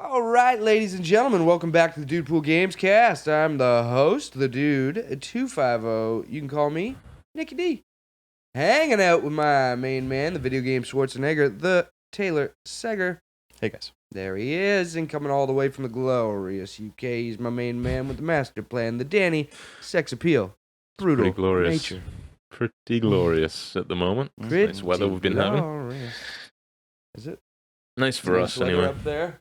All right, ladies and gentlemen, welcome back to the DUDEPOOL Gamescast. I'm the host, the dude, 250. You can call me Nicky D. Hanging out with my main man, the video game Schwarzenegger, the Taylor Seger. Hey, guys. There he is, and coming all the way from the glorious UK. He's my main man with the master plan, the Danny Sex Appeal. Brutal Pretty glorious. nature. Pretty glorious at the moment. Nice weather we've been having. Is it? Nice for Nice us, weather anyway. up there?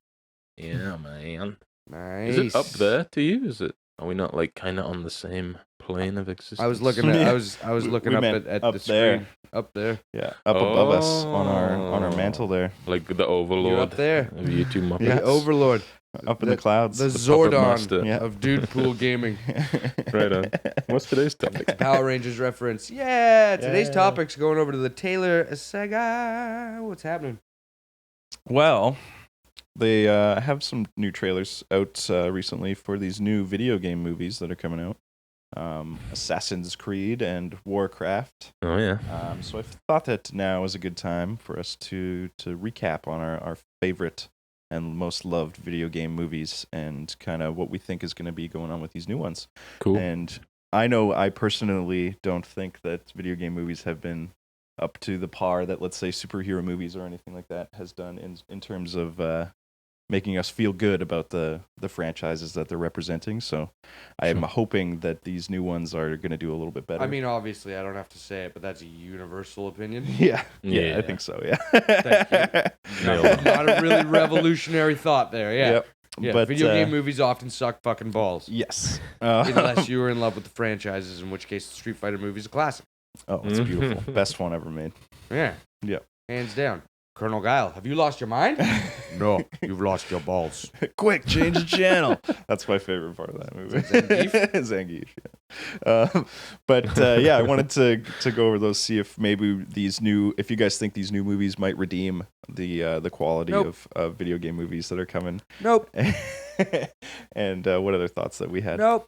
Yeah, man. Nice. Is it up there to you? Are we not like kind of on the same plane of existence? I was looking at. I was looking up meant at up the there. screen. Up there. Yeah, up above us on our mantle there, like the overlord. You're up there. Of you two Muppets. Yes. The Overlord. up in the clouds. The puppet Zordon master. Yeah. of DUDEPOOL Gaming. Right on. What's today's topic? Power Rangers reference. Yeah, today's Yeah. topic's going over to the Taylor Sega. What's happening? Well, they have some new trailers out recently for these new video game movies that are coming out. Assassin's Creed and Warcraft. Oh yeah. So I thought that now is a good time for us to recap on our favorite and most loved video game movies and kind of what we think is going to be going on with these new ones. Cool. And I know I personally don't think that video game movies have been up to the par that, let's say, superhero movies or anything like that has done in terms of making us feel good about the franchises that they're representing. So I am hoping that these new ones are going to do a little bit better. I mean, obviously, I don't have to say it, but that's a universal opinion. yeah, Yeah. I think so, yeah. Thank Nailed it. Not a really revolutionary thought there. Yeah. Yep. Yeah. But, Video game movies often suck fucking balls. Yes. Unless you were in love with the franchises, in which case the Street Fighter movie's a classic. Oh, it's beautiful. Best one ever made. Yeah. Yep. Hands down. Colonel Guile, have you lost your mind? No, you've lost your balls. Quick, change the channel. That's my favorite part of that movie. Zangief? Yeah. But yeah, I wanted to go over those, see if maybe if you guys think these new movies might redeem the quality of video game movies that are coming. Nope. And what other thoughts that we had? Nope.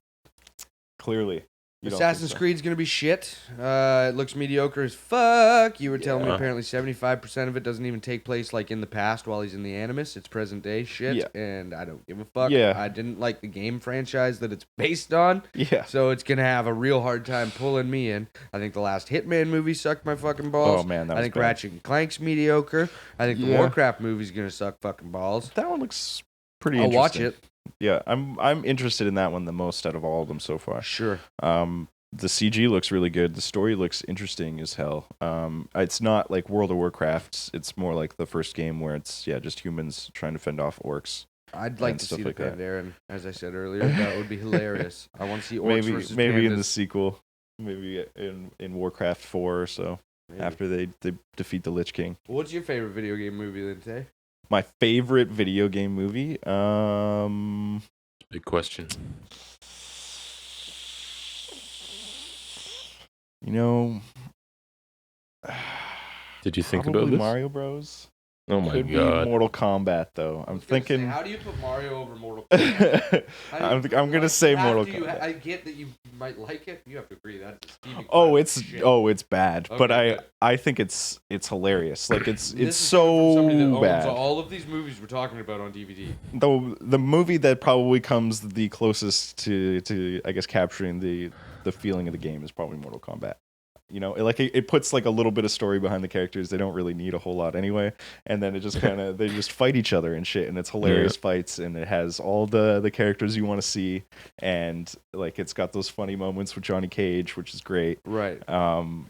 Clearly. you don't Assassin's think so. Creed's gonna be shit. It looks mediocre as fuck. You were telling me Yeah. apparently 75% of it doesn't even take place like in the past while he's in the Animus. It's present day shit, Yeah. and I don't give a fuck. Yeah. I didn't like the game franchise that it's based on, Yeah. so it's gonna have a real hard time pulling me in. I think the last Hitman movie sucked my fucking balls. Oh, man, that I was think bad. Ratchet and Clank's mediocre. I think the Yeah. Warcraft movie's gonna suck fucking balls. That one looks pretty I'll watch interesting. it. Yeah, I'm interested in that one the most out of all of them so far. Sure. The CG looks really good. The story looks interesting as hell. It's not like World of Warcraft. It's more like the first game where it's just humans trying to fend off orcs. I'd like and to stuff see like the that. Pandaren, as I said earlier. That would be hilarious. I want to see orcs versus Maybe in pandas. the sequel, maybe in Warcraft 4 or so, Maybe. after they defeat the Lich King. What's your favorite video game movie then, Tay? My favorite video game movie. Big question. You know, Did you think probably about this? Mario Bros. Oh my Could be god. Mortal Kombat though. I'm thinking. How do you put Mario over Mortal Kombat? I'm gonna say Mortal Kombat. I get that you might like it. You have to agree that it's Stevie Oh, Kramer it's bad. Okay, But good. I think it's hilarious. Like it's This is so coming from somebody that owns bad. all of these movies we're talking about on DVD. The movie that probably comes the closest to I guess capturing the feeling of the game is probably Mortal Kombat. You know, like it puts like a little bit of story behind the characters. They don't really need a whole lot anyway, and then it just kind of they just fight each other and shit, and it's hilarious fights, and it has all the characters you want to see, and like it's got those funny moments with Johnny Cage, which is great. Right. And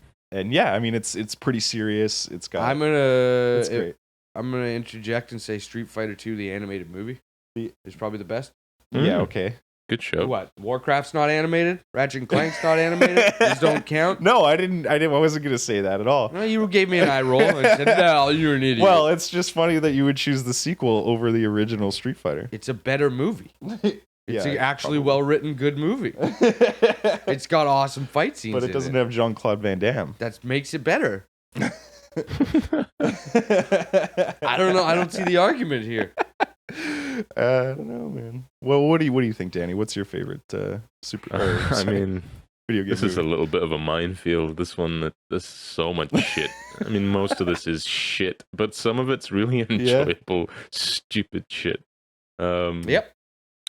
yeah, I mean it's pretty serious. It's got I'm it's great. gonna interject and say Street Fighter 2, the animated movie, is probably the best. Yeah, Mm. okay. Good show. What? Warcraft's not animated. Ratchet and Clank's not animated. These don't count. No, I wasn't gonna say that at all. No, you gave me an eye roll and said, "No, you're an idiot." Well, it's just funny that you would choose the sequel over the original Street Fighter. it's a better movie. It's Yeah, an actually probably. well-written, good movie. It's got awesome fight scenes, But it doesn't have Jean-Claude Van Damme. That makes it better. I don't know. I don't see the argument here. I don't know, man. Well, what do you think, Danny? What's your favorite I mean, video game this is a movie? little bit of a minefield. This one, there's so much shit. I mean, most of this is shit, but some of it's really enjoyable, stupid shit. Yep.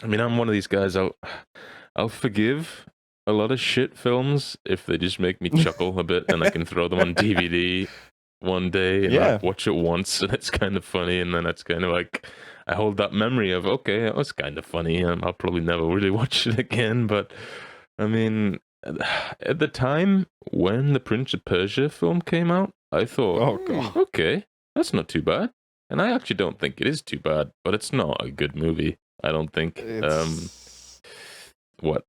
I mean, I'm one of these guys. I'll forgive a lot of shit films if they just make me chuckle a bit, and I can throw them on DVD one day and like watch it once, and it's kind of funny, and then it's kind of like I hold that memory of okay, it was kind of funny, and I'll probably never really watch it again. But I mean, at the time when the Prince of Persia film came out, I thought, okay, that's not too bad, and I actually don't think it is too bad, but it's not a good movie. I don't think. What?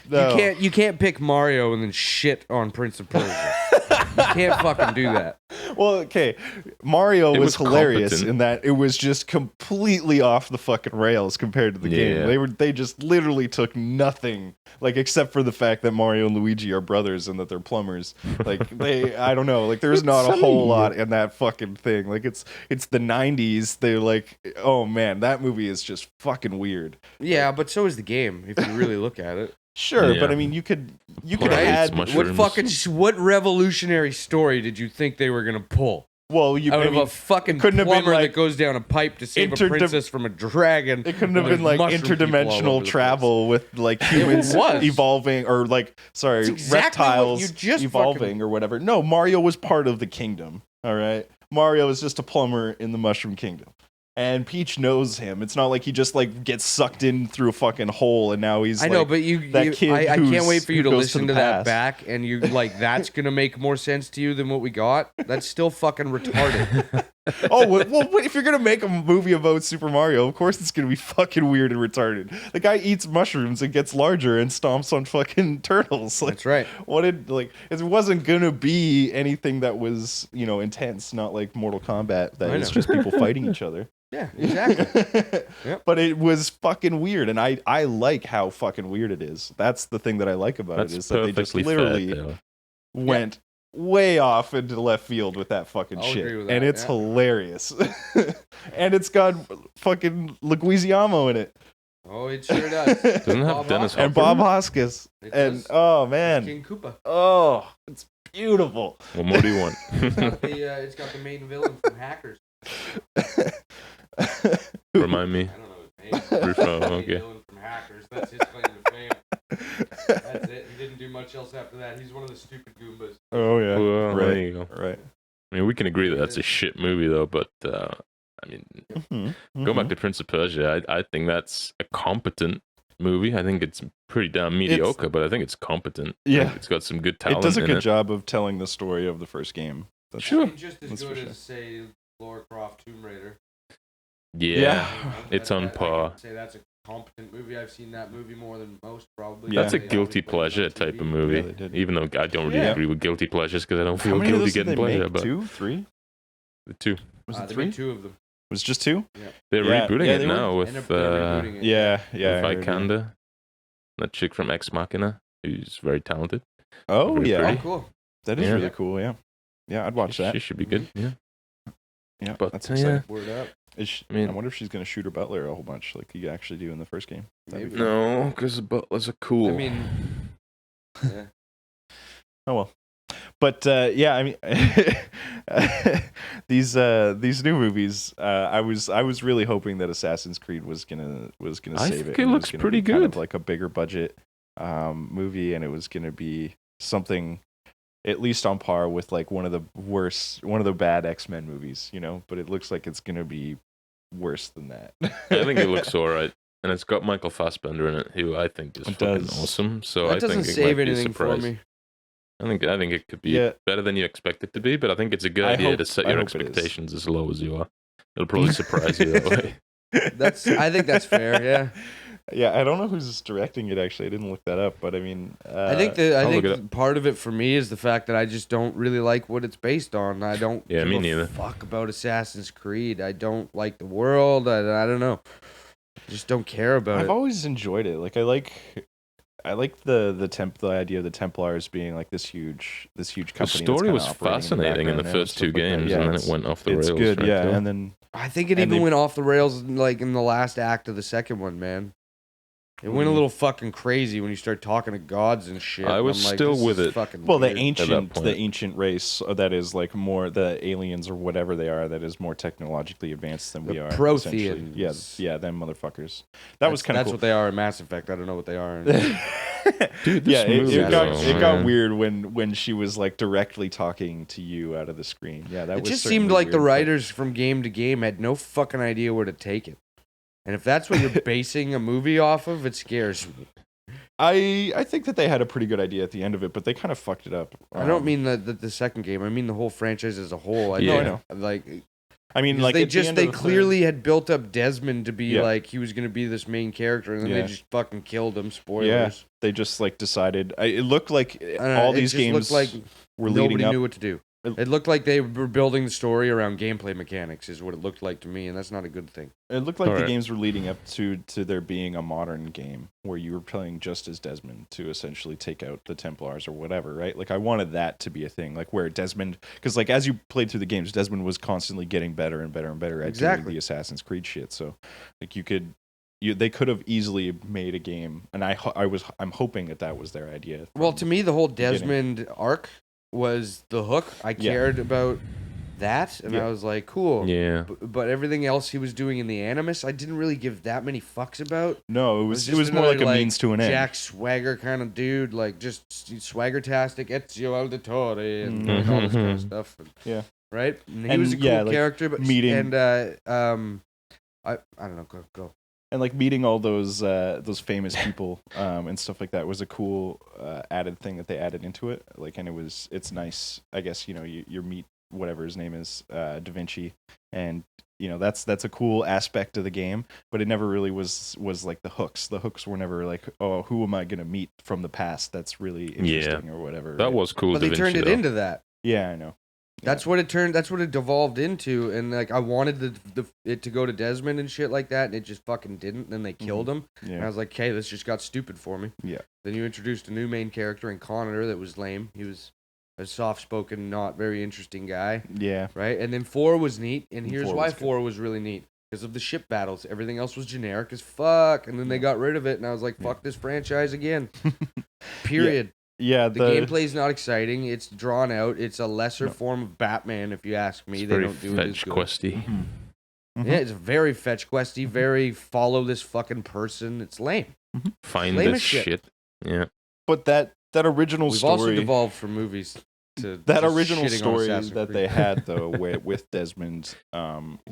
No. You can't pick Mario and then shit on Prince of Persia. You can't fucking do that. Well, okay, Mario was hilarious competent. in that it was just completely off the fucking rails compared to the game. They just literally took nothing, like except for the fact that Mario and Luigi are brothers and that they're plumbers. Like I don't know, like there's not a whole lot in that fucking thing. Like it's the 90s. They're like, oh man, that movie is just fucking weird. Yeah, but so is the game if you really look at it. Sure, but I mean, you could add what revolutionary story did you think they were gonna pull? Well, out of a fucking plumber that goes down a pipe to save a princess from a dragon. It couldn't have been like interdimensional travel with like humans evolving, or like reptiles evolving or whatever. No, Mario was part of the kingdom. All right, Mario is just a plumber in the Mushroom Kingdom. And Peach knows him. It's not like he just like gets sucked in through a fucking hole and now he's. I know, but I can't wait for you to listen to that back, and you like that's gonna make more sense to you than what we got. That's still fucking retarded. Well, if you're gonna make a movie about Super Mario, of course it's gonna be fucking weird and retarded. The guy eats mushrooms and gets larger and stomps on fucking turtles. Like, that's right. It wasn't gonna be anything that was intense, not like Mortal Kombat. That is just people fighting each other. Yeah, exactly. Yep. But it was fucking weird, and I like how fucking weird it is. That's the thing that I like about it, is that they just literally went way off into left field with that fucking shit. Agree with that, and it's hilarious. And it's got fucking Leguizamo in it. Oh, it sure does. Doesn't have Dennis Hopper and Bob Hoskins. And oh man, King Koopa. Oh, it's beautiful. What more do you want? It's got the main villain from Hackers. Remind me. I don't know his name. Rufo, okay. Villain from Hackers. That's his claim to fame. That's it. He didn't do much else after that. He's one of the stupid Goombas. Oh yeah. Well, right. There you go. Right. I mean, we can agree that that's a shit movie, though. But I mean, going back to Prince of Persia, I think that's a competent movie. I think it's pretty damn mediocre, but I think it's competent. Yeah, it's got some good talent. It does a good job of telling the story of the first game. That's just as good as say Lara Croft Tomb Raider. Yeah. It's on par. I say that's a competent movie. I've seen that movie more than most, probably. That's a guilty pleasure type of movie. Yeah, even though I don't really agree with guilty pleasures because I don't feel guilty getting pleasure. But 2, 3? The 2. Was it 3? 2 of them. It was just 2? Yeah. They're rebooting it now with with Vikander, that chick from Ex Machina, who's very talented. Oh, very yeah. pretty. Oh, cool. That is really cool, yeah. Yeah, I'd watch that. She should be good, yeah. Yeah, but that's exciting. Word up. I wonder if she's going to shoot her butler a whole bunch like you actually do in the first game. Maybe. No, because the butlers are cool. I mean, yeah. Oh well. But yeah, I mean, these new movies. I was really hoping that Assassin's Creed was gonna save it. I think it looks pretty good. Kind of like a bigger budget movie, and it was gonna be something at least on par with like one of the bad X-Men movies, But it looks like it's gonna be worse than that. I think it looks alright. And it's got Michael Fassbender in it, who I think is fucking awesome. So I think it might be a surprise. For me. I think it could be better than you expect it to be, but I think it's a good idea to set your expectations as low as you are. It'll probably surprise you that way. I think that's fair, yeah. Yeah, I don't know who's directing it actually. I didn't look that up, but I mean, I think part of it for me is the fact that I just don't really like what it's based on. I don't give a fuck about Assassin's Creed. I don't like the world. I don't know. I just don't care about it. I've always enjoyed it. Like I like the idea of the Templars being like this huge company. The story was fascinating in the first 2 games, and then it went off the rails. It's good, yeah. And then I think it even went off the rails like in the last act of the second one, man. It went a little fucking crazy when you start talking to gods and shit. I was I'm like, still this with is it. fucking Well, weird. the ancient race that is like more the aliens or whatever they are that is more technologically advanced than we are. essentially. Protheans. Yeah, them motherfuckers. That was kind of That's cool. what they are in Mass Effect. I don't know what they are. Dude, this movie, it got weird when she was like directly talking to you out of the screen. Yeah, that It was just certainly seemed like weird, the but- writers from Game to Game had no fucking idea where to take it. And if that's what you're basing a movie off of, it scares me. I think that they had a pretty good idea at the end of it, but they kind of fucked it up. I don't mean the second game. I mean the whole franchise as a whole. I know. Like, I mean, like they clearly had built up Desmond to be like he was going to be this main character, and then they just fucking killed him. Spoilers. Yeah, they just like decided. It looked like all these games looked like were leading nobody up. knew what to do. It looked like they were building the story around gameplay mechanics, is what it looked like to me, and that's not a good thing. It looked like the games were leading up to there being a modern game where you were playing just as Desmond to essentially take out the Templars or whatever, right? Like I wanted that to be a thing, like where Desmond, because like as you played through the games, Desmond was constantly getting better and better and better at doing the Assassin's Creed shit. So like they could have easily made a game, and I'm hoping that was their idea. Well, to me, the whole Desmond arc was the hook. I cared about that, and I was like, cool. Yeah. But everything else he was doing in the Animus, I didn't really give that many fucks about. No, it was more like a means to an end. Jack Swagger kind of dude, like just swagger-tastic, Ezio Auditore, and all this kind of stuff. Yeah. Right? And he was a cool character, but meeting... And, I don't know, go. And like meeting all those famous people and stuff like that was a cool added thing that they added into it. Like, and it's nice. I guess you meet whatever his name is, Da Vinci, and that's a cool aspect of the game. But it never really was like the hooks. The hooks were never like, oh, who am I gonna meet from the past? That's really interesting or whatever. That was cool. But they turned it into that. Yeah, I know. That's what it turned. That's what it devolved into, and like I wanted it to go to Desmond and shit like that, and it just fucking didn't. And then they killed him, and I was like, "Okay, this just got stupid for me." Yeah. Then you introduced a new main character in Connor that was lame. He was a soft-spoken, not very interesting guy. Yeah. Right. And then 4 was neat, and here's why 4 was really neat: because of the ship battles. Everything else was generic as fuck, and then they got rid of it, and I was like, "Fuck this franchise again." Period. Yeah, the gameplay's not exciting. It's drawn out. It's a lesser form of Batman, if you ask me. It's they don't do it as good. questy. Mm-hmm. Yeah, it's very fetch questy. Very follow this fucking person. It's lame. Find lame this shit. Yeah. But that original We've story. also devolved from movies to that just original shitting on story Assassin's that Creed. they had though, with Desmond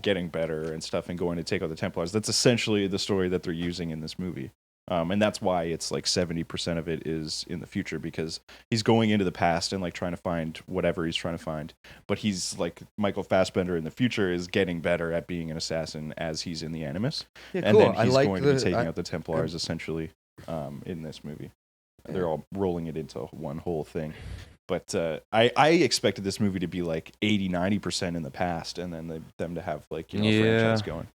getting better and stuff and going to take out the Templars. That's essentially the story that they're using in this movie. And that's why it's like 70% of it is in the future, because he's going into the past and like trying to find whatever he's trying to find. But he's like Michael Fassbender in the future is getting better at being an assassin as he's in the Animus. Yeah, and cool. then he's going to be taking out the Templars essentially in this movie. They're all rolling it into one whole thing. But I expected this movie to be like 80-90% in the past, and then them to have like a franchise going.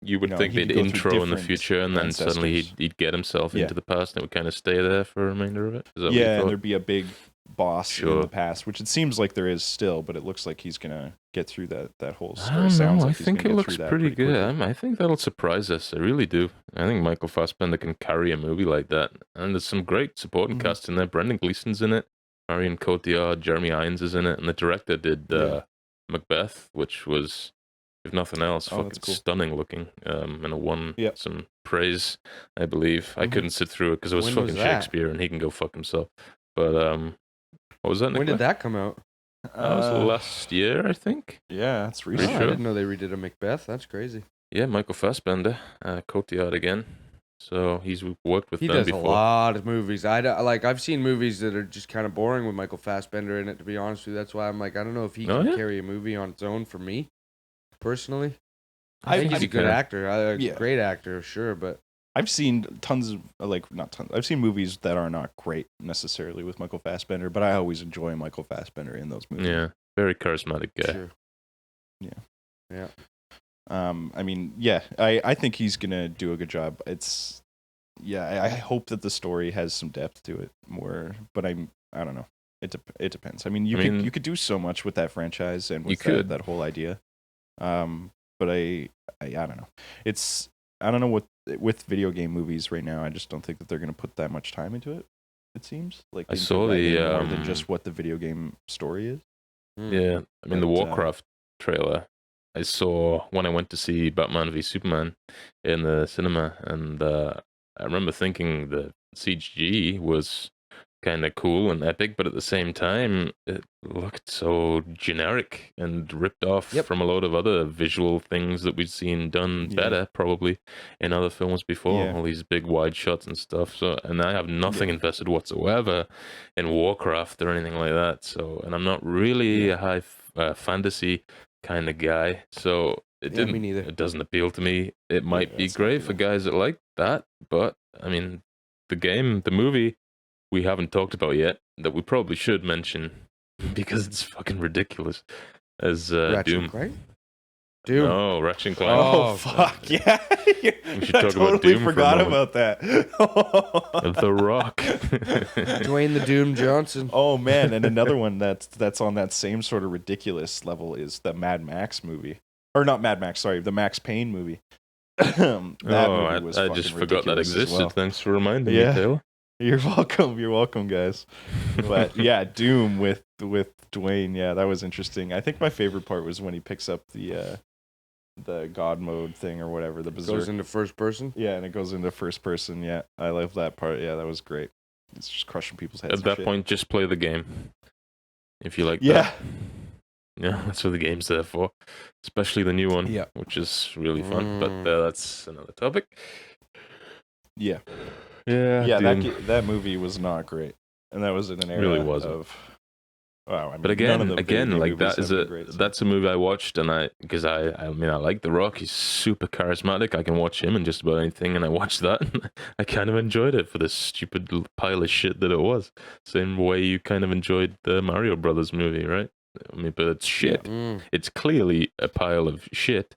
You would think they'd intro in the future, and then suddenly he'd get himself into the past, and it would kind of stay there for the remainder of it. Is that what you thought? And there'd be a big boss in the past, which it seems like there is still, but it looks like he's gonna get through that whole story. I think it looks pretty good. I think that'll surprise us. I really do. I think Michael Fassbender can carry a movie like that, and there's some great supporting cast in there. Brendan Gleeson's in it, Marion Cotillard, Jeremy Irons is in it, and the director did Macbeth, which was, if nothing else, fucking stunning looking, and it won some praise, I believe. I couldn't sit through it because it was fucking Shakespeare, and he can go fuck himself. But what was that? When did that come out? That was last year, I think. Yeah, that's recent. I didn't know they redid a Macbeth. That's crazy. Yeah, Michael Fassbender, Cotillard again. So he's worked with them before. He does a lot of movies. I've seen movies that are just kind of boring with Michael Fassbender in it, to be honest with you. That's why I'm like, I don't know if he can carry a movie on its own for me, personally. I think he's a good actor. Great actor, sure, but I've seen tons of, not tons. I've seen movies that are not great necessarily with Michael Fassbender, but I always enjoy Michael Fassbender in those movies. Yeah, very charismatic guy. Sure. Yeah. I mean, I think he's gonna do a good job. I hope that the story has some depth to it more, but I don't know. It depends. I mean, you could do so much with that franchise and with that whole idea. But I don't know. I don't know what with video game movies right now, I just don't think that they're going to put that much time into it. It seems like I saw the more than just what the video game story is. Yeah, I mean the Warcraft trailer. I saw when I went to see Batman v Superman in the cinema, and I remember thinking the CG was kind of cool and epic, but at the same time, it looked so generic and ripped off from a load of other visual things that we'd seen done better, probably in other films before. All these big wide shots and stuff. So, and I have nothing invested whatsoever in Warcraft or anything like that. So, and I'm not really a high fantasy kind of guy. So it didn't. Me neither. It doesn't appeal to me. It might be great for guys that like that, but I mean, the movie. We haven't talked about yet that we probably should mention because it's fucking ridiculous. As Doom, right? Doom. No, Ratchet and Clank. Oh fuck yeah! We should talk about totally Doom forgot for a about that. The Rock, Dwayne the Doom Johnson. Oh man, and another one that's on that same sort of ridiculous level is the Mad Max movie, or not Mad Max? Sorry, the Max Payne movie. I just forgot that existed. Well. Thanks for reminding me, Taylor. You're welcome, guys. But yeah, Doom with Dwayne. Yeah, that was interesting. I think my favorite part was when he picks up the God mode thing or whatever. The Berserk. Goes into first person. Yeah, and it goes into first person. Yeah, I love that part. Yeah, that was great. It's just crushing people's heads. At that point, just play the game. If you like that. Yeah, that's what the game's there for. Especially the new one, which is really fun. But that's another topic. Yeah. Yeah, that movie was not great, and that was in an era really wasn't. of. Wow, I mean, but again, like that's a movie I watched, and because I mean I like The Rock. He's super charismatic. I can watch him in just about anything, and I watched that. And I kind of enjoyed it for the stupid pile of shit that it was. Same way you kind of enjoyed the Mario Brothers movie, right? I mean, but it's shit. Yeah. It's clearly a pile of shit,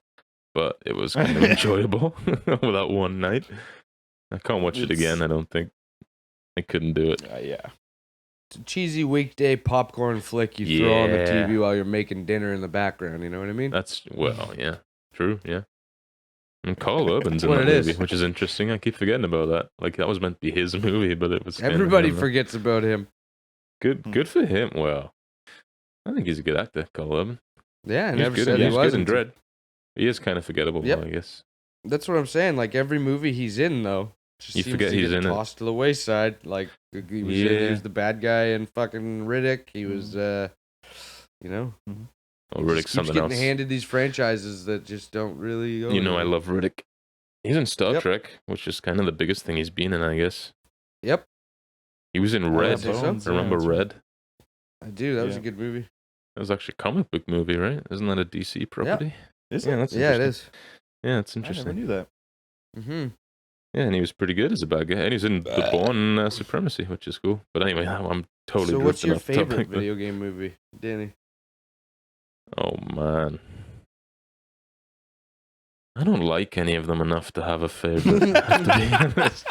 but it was kind of enjoyable without one night. I can't watch it again, I don't think. I couldn't do it. Yeah. It's a cheesy weekday popcorn flick you throw on the TV while you're making dinner in the background, you know what I mean? Yeah. True, yeah. And Carl Urban's in that movie, which is interesting. I keep forgetting about that. Like, that was meant to be his movie, but it was... Everybody forgets about him. Good for him. Well, I think he's a good actor, Carl Urban. Yeah, I never said he wasn't. He's good in Dread. He is kind of forgettable, I guess. That's what I'm saying. Like, every movie he's in, though, you forget he's in tossed to the wayside. Like he was the bad guy in fucking Riddick. He was, Oh, Riddick's something else. Getting handed these franchises that just don't really go. I love Riddick. He's in Star Trek, which is kind of the biggest thing he's been in, I guess. Yep. He was in Red. I remember Red. I do. That was a good movie. That was actually a comic book movie, right? Isn't that a DC property? Yeah. Is it? That's it is. Yeah, it's interesting. I never knew that. Mm-hmm. Yeah, and he was pretty good as a bad guy. And he's in The Bourne Supremacy, which is cool. But anyway, I'm totally. So, what's your favorite topic, video game movie, Danny? Oh man, I don't like any of them enough to have a favorite. I have to be honest.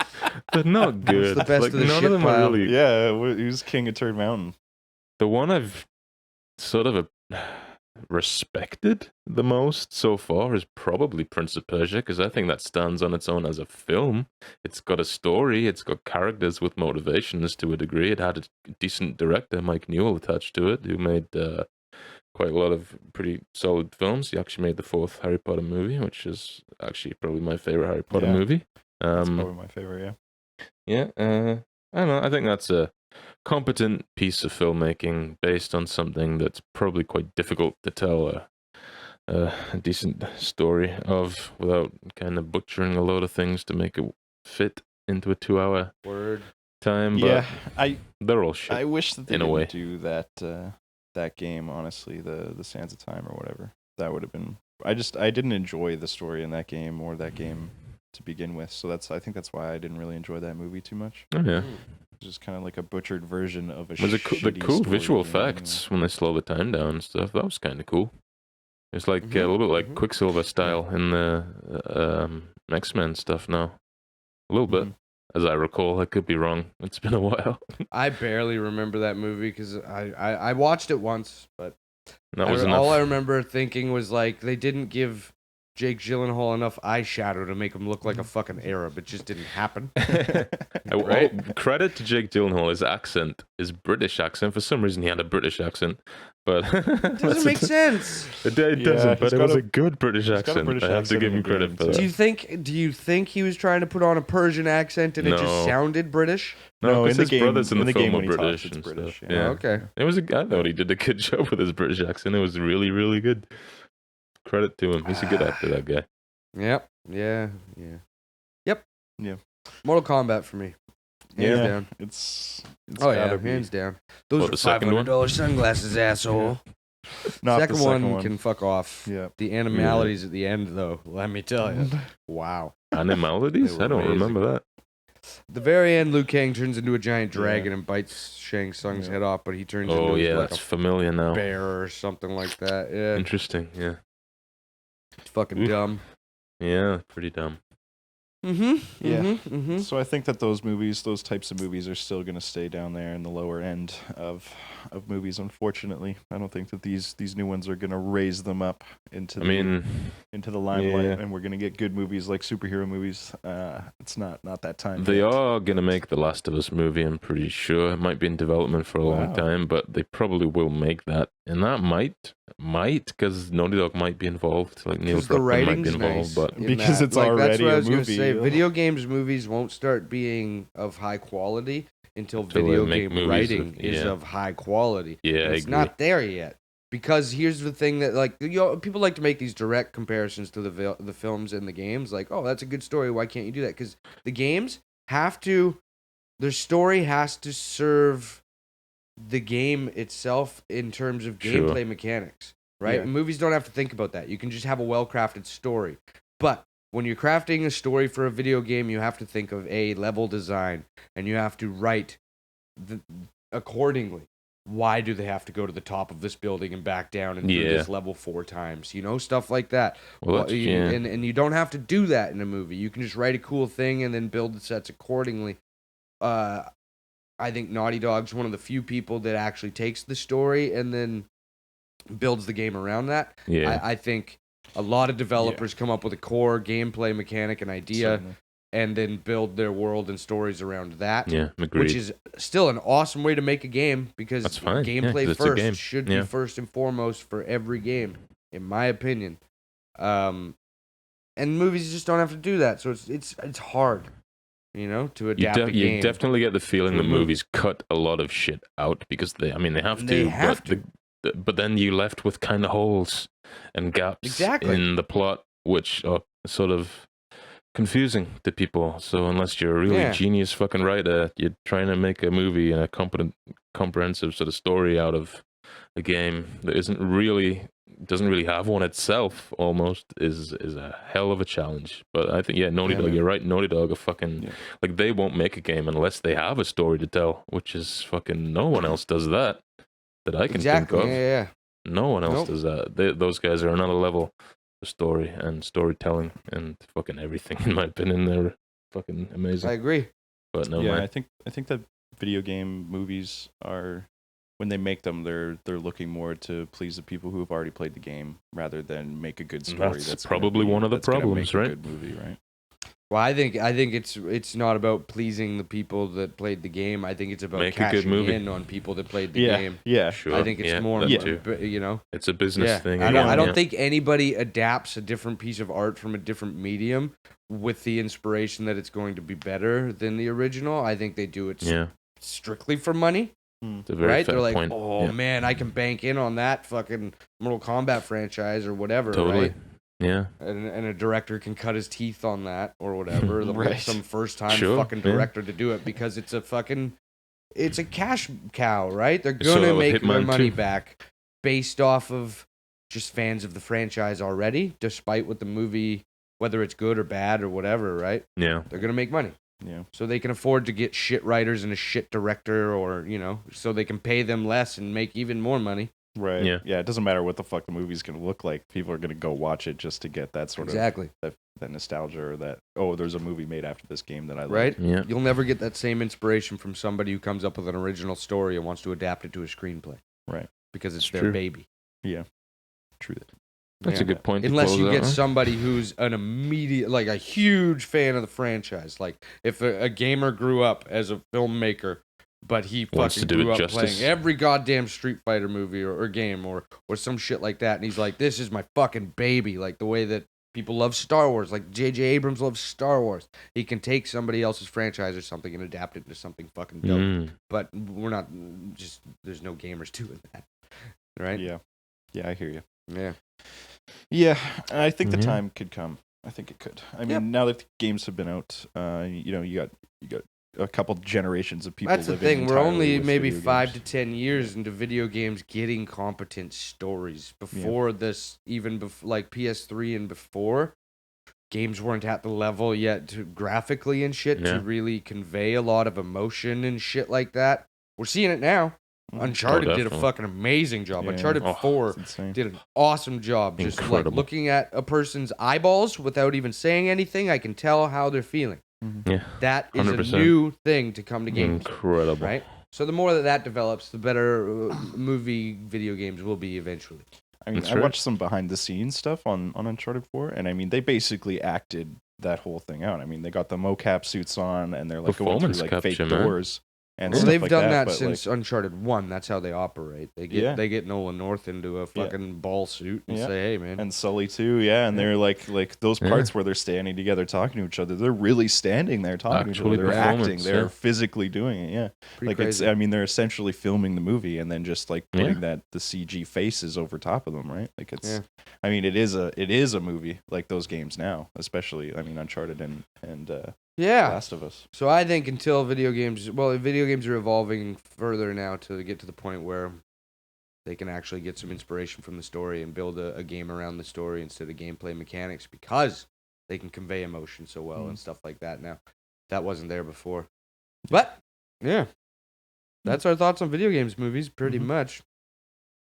They're not good. What's the best of the none shit of them pile? are really. Yeah, he was King of Turd Mountain. The one I've sort of respected the most so far is probably Prince of Persia, because I think that stands on its own as a film. It's got a story, it's got characters with motivations to a degree. It had a decent director, Mike Newell, attached to it, who made quite a lot of pretty solid films. He actually made the 4th Harry Potter movie, which is actually probably my favorite Harry Potter movie. That's probably my favorite, I don't know, I think that's a competent piece of filmmaking based on something that's probably quite difficult to tell a decent story of without kind of butchering a load of things to make it fit into a 2-hour time. But they're all shit. I wish that they in a way. do that game, honestly, the Sands of Time or whatever. That would have been... I didn't enjoy the story in that game or that game to begin with, so I think that's why I didn't really enjoy that movie too much. Oh yeah. Just kind of like a butchered version of a the cool visual effects when they slow the time down and stuff. That was kind of cool. It's like a little bit like Quicksilver style in the X-Men stuff now. A little bit, as I recall. I could be wrong. It's been a while. I barely remember that movie because I watched it once, but that was enough. All I remember thinking was like they didn't give Jake Gyllenhaal enough eyeshadow to make him look like a fucking Arab. It just didn't happen. Right? Credit to Jake Gyllenhaal. His accent, his British accent. For some reason, he had a British accent, but it doesn't make sense. It doesn't. But it was a good British accent. I have to give him credit for that. Do you think he was trying to put on a Persian accent and it just sounded British? No, in the game, brothers in the film when were he British. talks, it's British. Yeah. Oh, okay. I thought he did a good job with his British accent. It was really, really good. Credit to him. He's a good actor, that guy. Yep. Yeah. Yep. Yeah. Mortal Kombat for me. Hands down. It's hands down. Those are $500 sunglasses, asshole. Second one can fuck off. Yeah. The animalities at the end, though, let me tell you. Wow. Animalities? I don't remember that. The very end, Liu Kang turns into a giant dragon and bites Shang Tsung's head off, but he turns into like that's familiar now. Bear or something like that. Yeah. Interesting. Yeah. It's fucking dumb. Yeah, pretty dumb. So I think that those types of movies are still going to stay down there in the lower end of movies, unfortunately. I don't think that these new ones are going to raise them up into the limelight, and we're going to get good movies like superhero movies. It's not that time. They are going to make the Last of Us movie, I'm pretty sure. It might be in development for a long time, but they probably will make that. And that might, because Naughty Dog might be involved, like Neil Druckmann might be involved, but because it's already a movie. Say, video games movies won't start being of high quality until video game writing is of high quality. Yeah, it's not there yet. Because here's the thing that people like to make these direct comparisons to the films and the games. Like, oh, that's a good story. Why can't you do that? Because the games their story has to serve the game itself in terms of gameplay mechanics, right? Yeah. Movies don't have to think about that. You can just have a well-crafted story. But when you're crafting a story for a video game, you have to think of a level design, and you have to write accordingly. Why do they have to go to the top of this building and back down and do this level 4 times? Stuff like that. And you don't have to do that in a movie. You can just write a cool thing and then build the sets accordingly. I think Naughty Dog's one of the few people that actually takes the story and then builds the game around that. Yeah. I think a lot of developers come up with a core gameplay mechanic and idea and then build their world and stories around that. Yeah, agreed. Which is still an awesome way to make a game because gameplay first should be first and foremost for every game, in my opinion. And movies just don't have to do that, so it's hard. To adapt a game. You definitely get the feeling that movies cut a lot of shit out because they have to. But then you're left with kind of holes and gaps in the plot, which are sort of confusing to people. So unless you're a really genius fucking writer, you're trying to make a movie and a comprehensive sort of story out of a game that doesn't really have one itself, almost is a hell of a challenge. But I think Naughty Dog, you're right. Naughty Dog are fucking like they won't make a game unless they have a story to tell, which is fucking no one else does that I can think of. No one else does that. Those guys are another level of story and storytelling and fucking everything. In my opinion, they're fucking amazing. I agree. But no, I think that video game movies are, when they make them, they're looking more to please the people who have already played the game rather than make a good story. That's probably one of the problems, right? A good movie, right? Well, I think it's not about pleasing the people that played the game. I think it's about cashing in on people that played the game. Yeah, sure. I think it's more, it's a business thing. I don't think anybody adapts a different piece of art from a different medium with the inspiration that it's going to be better than the original. I think they do it strictly for money. Right? They're like, point. Man, I can bank in on that fucking Mortal Kombat franchise or whatever, right? Yeah. And a director can cut his teeth on that or whatever. They'll get some first-time fucking director to do it because it's a cash cow, right? They're going to make their money back based off of just fans of the franchise already, despite what the movie, whether it's good or bad or whatever, right? Yeah. They're going to make money. Yeah. So they can afford to get shit writers and a shit director or, so they can pay them less and make even more money. Right. Yeah. It doesn't matter what the fuck the movie's going to look like. People are going to go watch it just to get that sort of that nostalgia or that, there's a movie made after this game that I like. Right? Yeah. You'll never get that same inspiration from somebody who comes up with an original story and wants to adapt it to a screenplay. Right. Because it's their baby. Yeah. True. That's a good point. Unless you get huh? somebody who's an immediate, like a huge fan of the franchise. Like if a gamer grew up as a filmmaker, but he Wants fucking to do grew it up justice. playing every goddamn Street Fighter movie or game or some shit like that, and he's like, this is my fucking baby. Like the way that people love Star Wars, like J.J. Abrams loves Star Wars. He can take somebody else's franchise or something and adapt it into something fucking dope. But we're not just, there's no gamers doing that. Right? Yeah. Yeah, I hear you. Yeah. Yeah, I think the time could come. I think it could. I mean, Yep. now that the games have been out, you got a couple generations of people. That's the living thing. We're entirely only with maybe video 5 to games. 10 years into video games getting competent stories. Before this, even like PS3 and before, games weren't at the level yet to graphically and shit to really convey a lot of emotion and shit like that. We're seeing it now. Uncharted did a fucking amazing job. Yeah. Uncharted 4 did an awesome job. Just like looking at a person's eyeballs without even saying anything, I can tell how they're feeling. Yeah, that is 100%. a new thing to come to games. Incredible. Right? So the more that develops, the better movie video games will be eventually. I mean, I watched some behind the scenes stuff on Uncharted 4, and I mean, they basically acted that whole thing out. I mean, they got the mocap suits on, and they're like going through like fake doors. And well, stuff they've like done that, that since Uncharted 1. That's how they operate. They get Nolan North into a fucking ball suit and say, "Hey, man." And Sully too, and they're like those parts where they're standing together talking to each other. They're really standing there talking to each other. They're acting. They're physically doing it. Yeah, Pretty like crazy. it's. I mean, they're essentially filming the movie and then just like putting the CG faces over top of them, right? Like it's. I mean, it is a movie like those games now, especially. I mean, Uncharted and Last of Us. So I think until video games are evolving further now to get to the point where they can actually get some inspiration from the story and build a game around the story instead of gameplay mechanics because they can convey emotion so well and stuff like that now. That wasn't there before. But, yeah. That's our thoughts on video games movies, pretty much.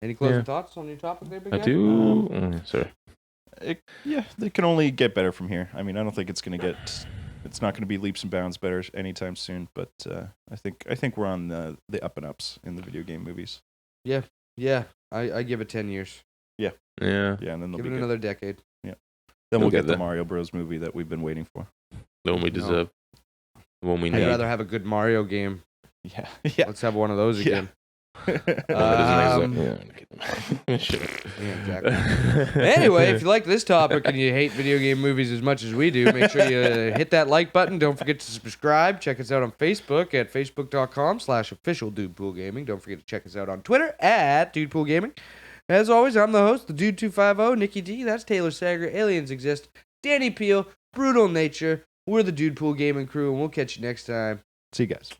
Any closing thoughts on your topic there, big guy? I do. Sorry. They can only get better from here. I mean, I don't think it's going to get... It's not going to be leaps and bounds better anytime soon, but I think we're on the up and ups in the video game movies. Yeah. I give it 10 years. Yeah, and then give it another decade. Yeah, then we'll get the Mario Bros. Movie that we've been waiting for. The one we deserve. The one we need. I'd rather have a good Mario game. Yeah. Let's have one of those again. Exactly. Anyway, if you like this topic and you hate video game movies as much as we do, make sure you hit that like button. Don't forget to subscribe. Check us out on Facebook at facebook.com/official DUDEPOOL Gaming. Don't forget to check us out on Twitter at DUDEPOOL Gaming. As always, I'm the host, the Dude 250, Nikki D. That's Taylor Sager. Aliens Exist. Danny Peel. Brutal Nature. We're the DUDEPOOL Gaming crew, and we'll catch you next time. See you guys.